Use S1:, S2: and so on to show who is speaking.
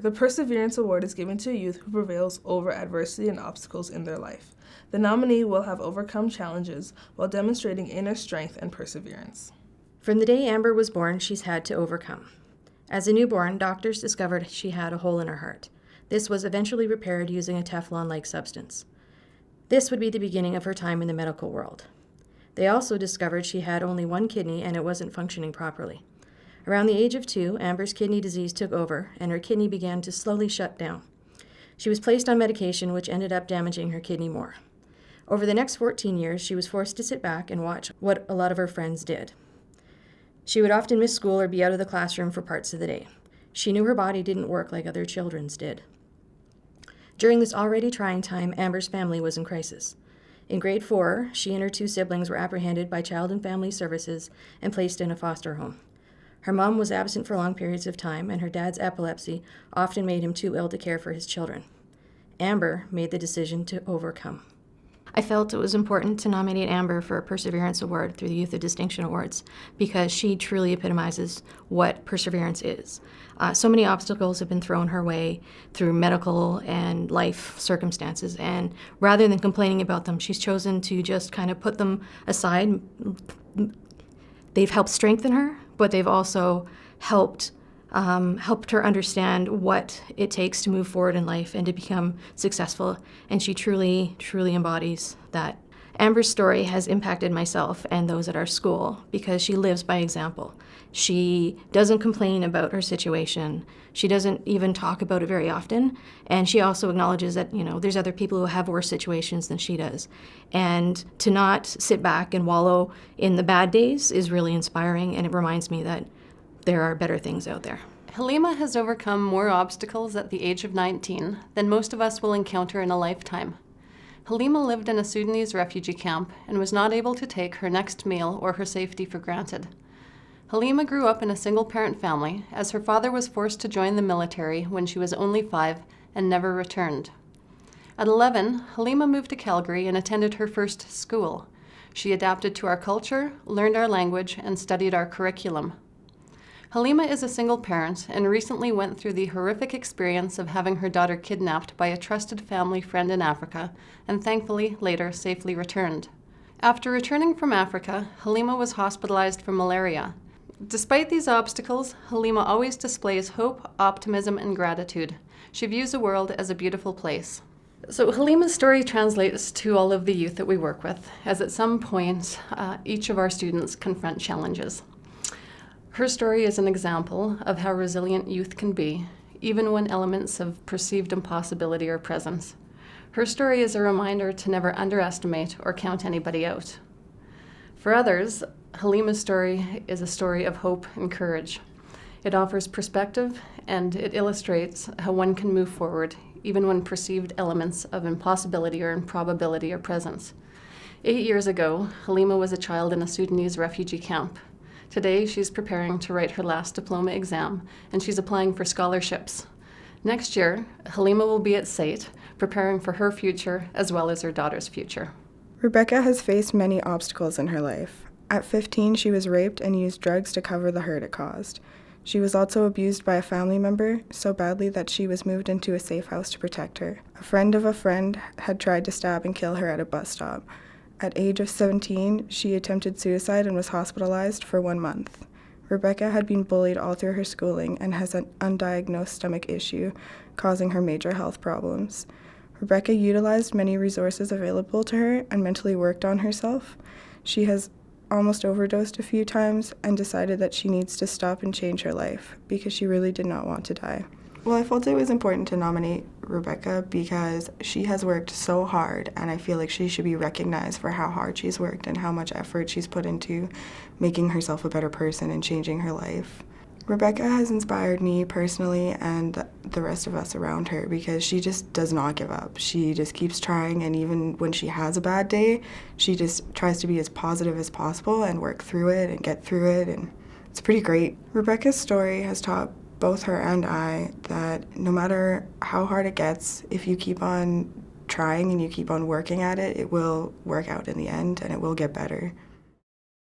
S1: The Perseverance Award is given to a youth who prevails over adversity and obstacles in their life. The nominee will have overcome challenges while demonstrating inner strength and perseverance.
S2: From the day Amber was born, she's had to overcome. As a newborn, doctors discovered she had a hole in her heart. This was eventually repaired using a Teflon-like substance. This would be the beginning of her time in the medical world. They also discovered she had only one kidney and it wasn't functioning properly. Around the age of 2, Amber's kidney disease took over and her kidney began to slowly shut down. She was placed on medication which ended up damaging her kidney more. Over the next 14 years, she was forced to sit back and watch what a lot of her friends did. She would often miss school or be out of the classroom for parts of the day. She knew her body didn't work like other children's did. During this already trying time, Amber's family was in crisis. In grade 4, she and her 2 siblings were apprehended by Child and Family Services and placed in a foster home. Her mom was absent for long periods of time, and her dad's epilepsy often made him too ill to care for his children. Amber made the decision to overcome. I felt it was important to nominate Amber for a Perseverance Award through the Youth of Distinction Awards because she truly epitomizes what perseverance is. So many obstacles have been thrown her way through medical and life circumstances, and rather than complaining about them, she's chosen to just kind of put them aside. They've helped strengthen her, but they've also helped her understand what it takes to move forward in life and to become successful, and she truly, truly embodies that. Amber's story has impacted myself and those at our school because she lives by example. She doesn't complain about her situation. She doesn't even talk about it very often, and she also acknowledges that, there's other people who have worse situations than she does. And to not sit back and wallow in the bad days is really inspiring, and it reminds me that there are better things out there.
S3: Halima has overcome more obstacles at the age of 19 than most of us will encounter in a lifetime. Halima lived in a Sudanese refugee camp and was not able to take her next meal or her safety for granted. Halima grew up in a single-parent family as her father was forced to join the military when she was only 5 and never returned. At 11, Halima moved to Calgary and attended her first school. She adapted to our culture, learned our language, and studied our curriculum. Halima is a single parent and recently went through the horrific experience of having her daughter kidnapped by a trusted family friend in Africa, and thankfully later safely returned. After returning from Africa, Halima was hospitalized for malaria. Despite these obstacles, Halima always displays hope, optimism, and gratitude. She views the world as a beautiful place. So Halima's story translates to all of the youth that we work with, as at some point, each of our students confront challenges. Her story is an example of how resilient youth can be, even when elements of perceived impossibility are present. Her story is a reminder to never underestimate or count anybody out. For others, Halima's story is a story of hope and courage. It offers perspective and it illustrates how one can move forward, even when perceived elements of impossibility or improbability are present. 8 years ago, Halima was a child in a Sudanese refugee camp. Today, she's preparing to write her last diploma exam, and she's applying for scholarships. Next year, Halima will be at SAIT, preparing for her future as well as her daughter's future.
S4: Rebecca has faced many obstacles in her life. At 15, she was raped and used drugs to cover the hurt it caused. She was also abused by a family member so badly that she was moved into a safe house to protect her. A friend of a friend had tried to stab and kill her at a bus stop. At age of 17, she attempted suicide and was hospitalized for 1 month. Rebecca had been bullied all through her schooling and has an undiagnosed stomach issue, causing her major health problems. Rebecca utilized many resources available to her and mentally worked on herself. She has almost overdosed a few times and decided that she needs to stop and change her life because she really did not want to die. Well, I felt it was important to nominate Rebecca because she has worked so hard, and I feel like she should be recognized for how hard she's worked and how much effort she's put into making herself a better person and changing her life. Rebecca has inspired me personally and the rest of us around her because she just does not give up. She just keeps trying, and even when she has a bad day, she just tries to be as positive as possible and work through it and get through it, and it's pretty great. Rebecca's story has taught both her and I that no matter how hard it gets, if you keep on trying and you keep on working at it, it will work out in the end and it will get better.